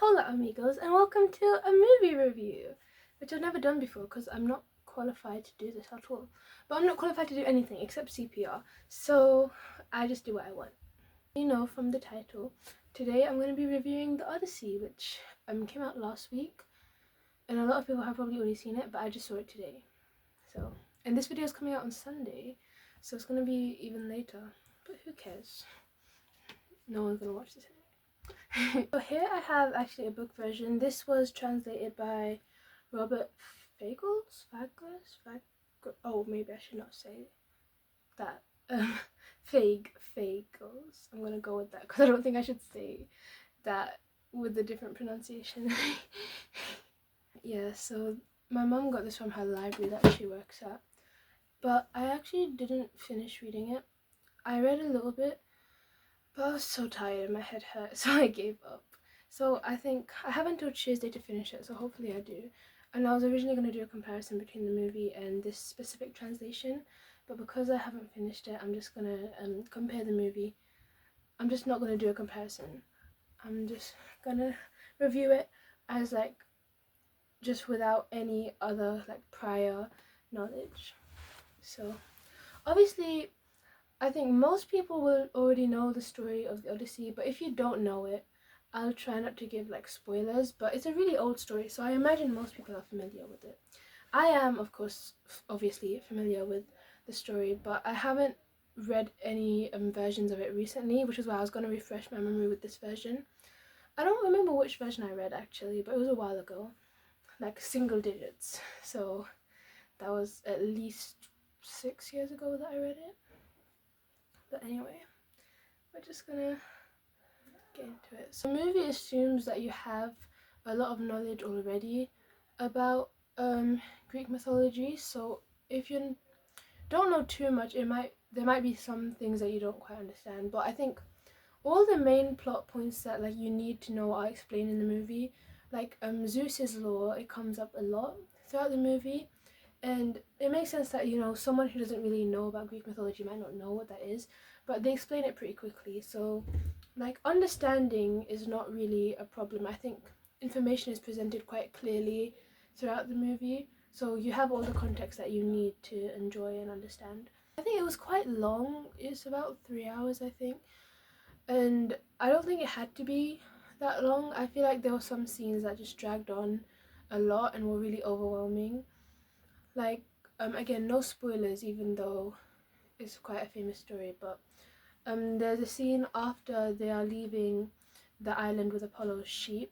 Hola amigos, and welcome to a movie review, which I've never done before because I'm not qualified to do this at all. But I'm not qualified to do anything except CPR, so I just do what I want. You know from the title, today I'm going to be reviewing the Odyssey, which came out last week, and a lot of people have probably already seen it, but I just saw it today. And this video is coming out on Sunday, so it's going to be even later, but who cares? No one's going to watch this anyway. So here I have actually a book version. This was translated by Robert Fagles? Oh, maybe I should not say that. Fagles. I'm gonna go with that because I don't think I should say that with a different pronunciation. Yeah, so my mum got this from her library that she works at, but I actually didn't finish reading it. I read a little bit, but I was so tired, my head hurt, so I gave up. So I think I have until Tuesday to finish it, so hopefully I do. And I was originally going to do a comparison between the movie and this specific translation, but because I haven't finished it, I'm just going to compare the movie. I'm just not going to do a comparison. I'm just going to review it as just without any other prior knowledge. So obviously I think most people will already know the story of the Odyssey, but if you don't know it, I'll try not to give spoilers, but it's a really old story, so I imagine most people are familiar with it. I am, of course, obviously familiar with the story, but I haven't read any versions of it recently, which is why I was going to refresh my memory with this version. I don't remember which version I read actually, but it was a while ago, single digits, so that was at least 6 years ago that I read it. But anyway, we're just gonna get into it. So the movie assumes that you have a lot of knowledge already about Greek mythology, so if you don't know too much, there might be some things that you don't quite understand, but I think all the main plot points that you need to know are explained in the movie. Zeus's lore, it comes up a lot throughout the movie, and it makes sense that someone who doesn't really know about Greek mythology might not know what that is, but they explain it pretty quickly, so understanding is not really a problem. I think information is presented quite clearly throughout the movie, so you have all the context that you need to enjoy and understand. I think it was quite long. It's about 3 hours, I think, and I don't think it had to be that long. I feel like there were some scenes that just dragged on a lot and were really overwhelming. Again, no spoilers, even though it's quite a famous story, but there's a scene after they are leaving the island with Apollo's sheep,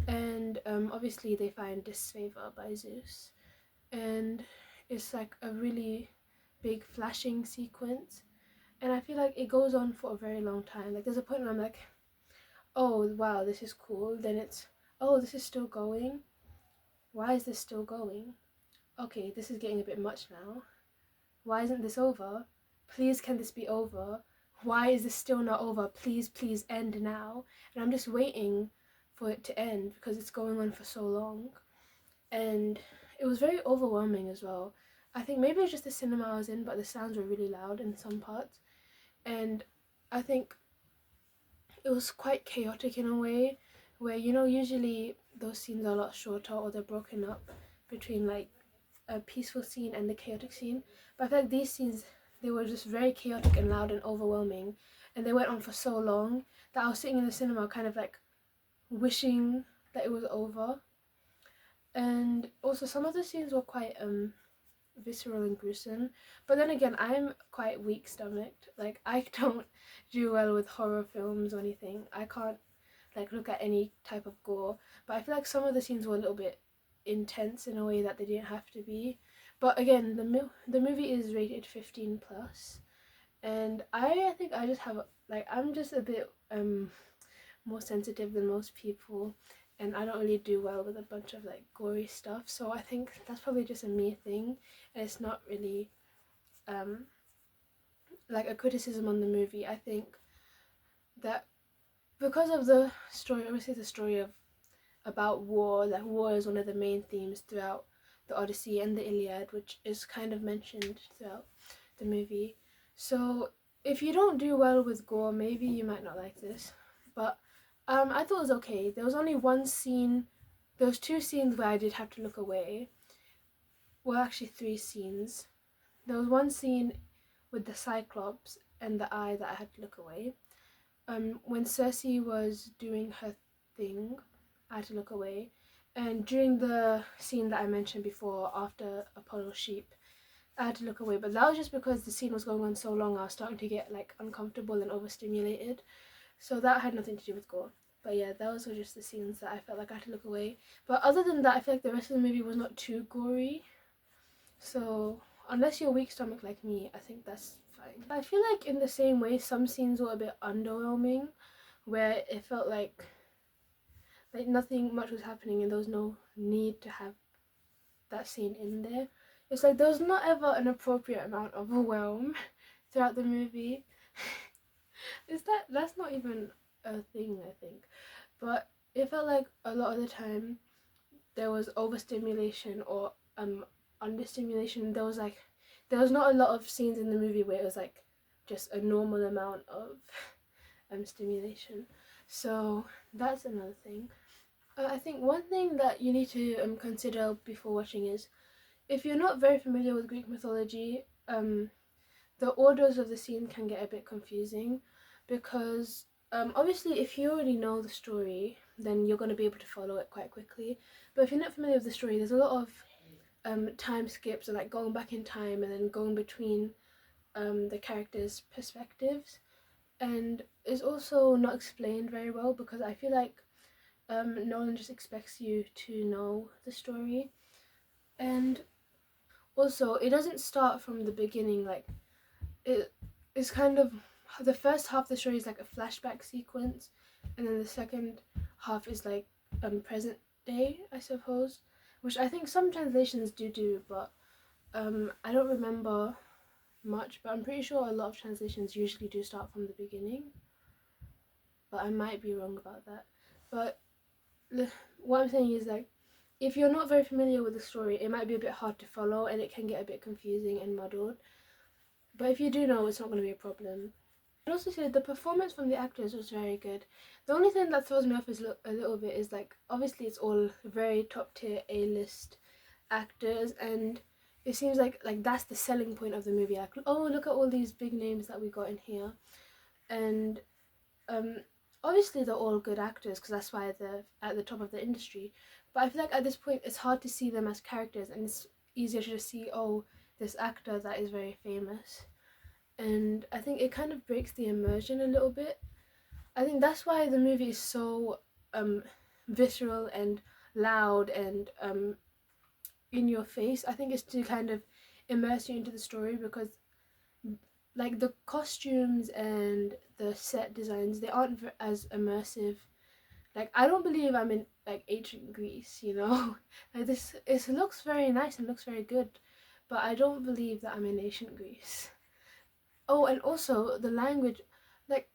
and obviously they find disfavor by Zeus, and it's a really big flashing sequence, and I feel like it goes on for a very long time. There's a point where I'm like, oh wow, this is cool, then it's, oh, this is still going, why is this still going? Okay, this is getting a bit much now. Why isn't this over? Please, can this be over? Why is this still not over? Please, please end now. And I'm just waiting for it to end because it's going on for so long. And it was very overwhelming as well. I think maybe it was just the cinema I was in, but the sounds were really loud in some parts. And I think it was quite chaotic in a way, where usually those scenes are a lot shorter, or they're broken up between a peaceful scene and the chaotic scene, but I feel like these scenes, they were just very chaotic and loud and overwhelming, and they went on for so long that I was sitting in the cinema kind of wishing that it was over. And also some of the scenes were quite visceral and gruesome, but then again, I'm quite weak stomached. I don't do well with horror films or anything. I can't look at any type of gore, but I feel like some of the scenes were a little bit intense in a way that they didn't have to be. But again, the movie is rated 15 plus, and I think I just have I'm just a bit more sensitive than most people, and I don't really do well with a bunch of gory stuff, so I think that's probably just a me thing, and it's not really a criticism on the movie. I think that because of the story, obviously the story about war, war is one of the main themes throughout the Odyssey and the Iliad, which is kind of mentioned throughout the movie. So if you don't do well with gore, maybe you might not like this, but I thought it was okay. There was only one scene. There was two scenes where I did have to look away. Well, actually, three scenes. There was one scene with the Cyclops and the eye that I had to look away. When Cersei was doing her thing, I had to look away. And during the scene that I mentioned before, after Apollo's sheep, I had to look away. But that was just because the scene was going on so long, I was starting to get like uncomfortable and overstimulated. So that had nothing to do with gore. But yeah, those were just the scenes that I felt like I had to look away. But other than that, I feel like the rest of the movie was not too gory. So unless you're weak stomach like me, I think that's fine. I feel like in the same way, some scenes were a bit underwhelming, where it felt like nothing much was happening and there was no need to have that scene in there. It's like there was not ever an appropriate amount of overwhelm throughout the movie. That's not even a thing, I think. But it felt like a lot of the time there was overstimulation or understimulation. There was not a lot of scenes in the movie where it was like just a normal amount of stimulation. So that's another thing. I think one thing that you need to consider before watching is if you're not very familiar with Greek mythology, the orders of the scene can get a bit confusing because obviously if you already know the story, then you're going to be able to follow it quite quickly. But if you're not familiar with the story, there's a lot of time skips, or like going back in time and then going between the characters' perspectives, and it's also not explained very well because I feel like Nolan just expects you to know the story. And also it doesn't start from the beginning. Like it is kind of, the first half of the story is like a flashback sequence, and then the second half is like present day, I suppose, which I think some translations do, but I don't remember much, but I'm pretty sure a lot of translations usually do start from the beginning, but I might be wrong about that. But what I'm saying is, like, if you're not very familiar with the story, it might be a bit hard to follow and it can get a bit confusing and muddled. But if you do know, it's not going to be a problem. And also say the performance from the actors was very good. The only thing that throws me off is a little bit is like obviously it's all very top tier A-list actors, and it seems like that's the selling point of the movie. Like, oh, look at all these big names that we got in here, and um, obviously they're all good actors because that's why they're at the top of the industry. But I feel like at this point it's hard to see them as characters, and it's easier to just see, oh, this actor that is very famous. And I think it kind of breaks the immersion a little bit. I think that's why the movie is so visceral and loud and in your face. I think it's to kind of immerse you into the story because like the costumes and the set designs, they aren't as immersive. Like I don't believe I'm in like ancient Greece, you know. Like this, it looks very nice and looks very good, but I don't believe that I'm in ancient Greece. Oh, and also the language, like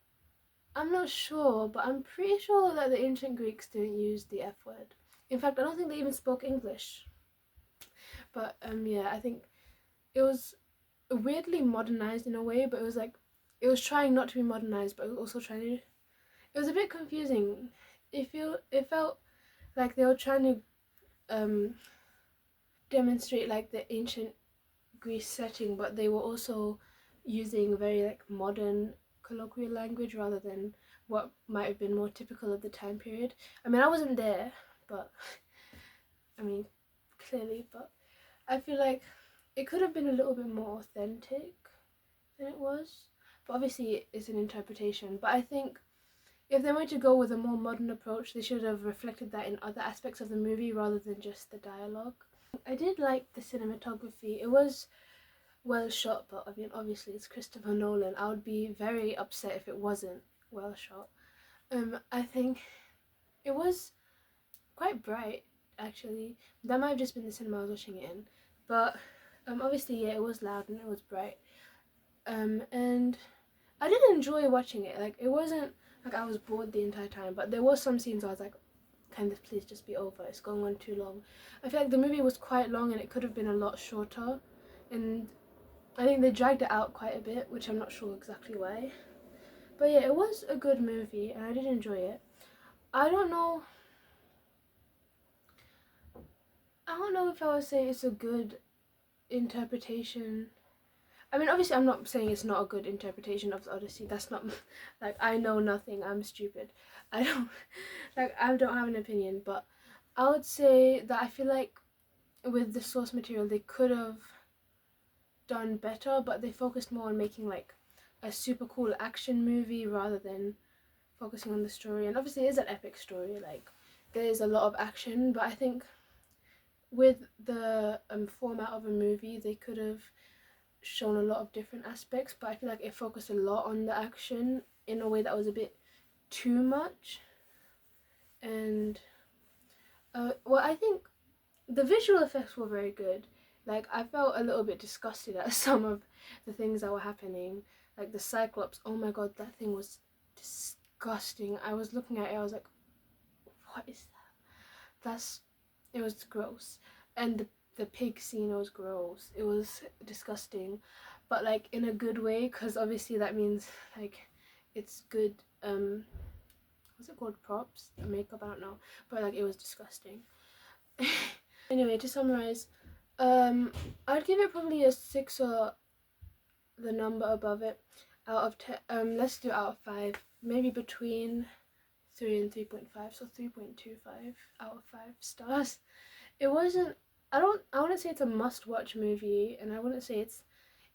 I'm not sure, but I'm pretty sure that the ancient Greeks didn't use the F word. In fact, I don't think they even spoke English. But yeah, I think it was weirdly modernized in a way, but it was like it was trying not to be modernized, but it was also trying to. It was a bit confusing. It felt like they were trying to demonstrate like the ancient Greece setting, but they were also using very like modern colloquial language rather than what might have been more typical of the time period. I mean, I wasn't there, but I mean, clearly, but I feel like it could have been a little bit more authentic than it was. But obviously, it's an interpretation. But I think if they were to go with a more modern approach, they should have reflected that in other aspects of the movie rather than just the dialogue. I did like the cinematography. It was well shot, but I mean, obviously, it's Christopher Nolan. I would be very upset if it wasn't well shot. I think it was quite bright, actually. That might have just been the cinema I was watching it in, but obviously, yeah, it was loud and it was bright. And I did enjoy watching it. Like, it wasn't like I was bored the entire time, but there was some scenes I was like, can this please just be over? It's going on too long. I feel like the movie was quite long and it could have been a lot shorter, and I think they dragged it out quite a bit, which I'm not sure exactly why. But yeah, it was a good movie and I did enjoy it. I don't know. I don't know if I would say it's a good interpretation. I mean, obviously, I'm not saying it's not a good interpretation of the Odyssey. That's not like I know nothing. I'm stupid. I don't I don't have an opinion. But I would say that I feel like with the source material they could have done better, but they focused more on making like a super cool action movie rather than focusing on the story. And obviously, it is an epic story. Like there is a lot of action, but I think with the format of a movie, they could have shown a lot of different aspects, but I feel like it focused a lot on the action in a way that was a bit too much. And well, I think the visual effects were very good. Like I felt a little bit disgusted at some of the things that were happening. Like the Cyclops, oh my god, that thing was disgusting. I was looking at it, I was like, what is that? It was gross. And the pig scene was gross. It was disgusting, but like in a good way, because obviously that means like it's good. What's it called? Props, makeup. I don't know, but like it was disgusting. Anyway, to summarize, I'd give it probably a 6 or the number above it out of 10. Let's do out of 5, maybe between 3 and 3.5, so 3.25 out of 5 stars. It wasn't, I wouldn't say it's a must-watch movie, and I wouldn't say it's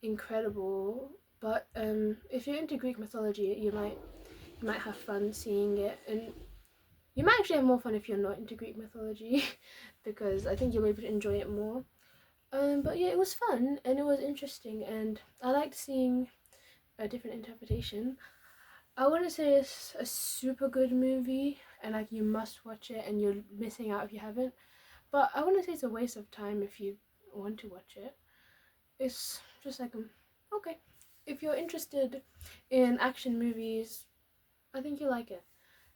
incredible, but if you're into Greek mythology, you might have fun seeing it, and you might actually have more fun if you're not into Greek mythology, because I think you'll be able to enjoy it more. But yeah, it was fun, and it was interesting, and I liked seeing a different interpretation. I wouldn't say it's a super good movie, and like you must watch it, and you're missing out if you haven't. But I wouldn't say it's a waste of time if you want to watch it. It's just like, okay. If you're interested in action movies, I think you'll like it.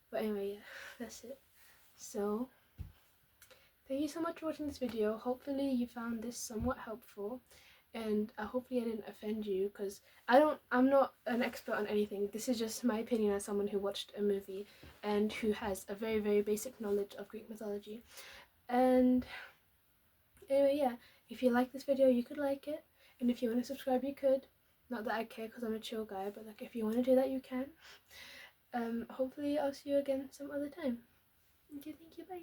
But anyway, yeah, that's it. So, thank you so much for watching this video. Hopefully you found this somewhat helpful. And hopefully I didn't offend you, because I'm not an expert on anything. This is just my opinion as someone who watched a movie and who has a very, very basic knowledge of Greek mythology. And anyway, yeah, if you like this video, you could like it, and if you want to subscribe, you could. Not that I care, because I'm a chill guy, but like if you want to do that, you can. Hopefully I'll see you again some other time. Okay, thank you, bye.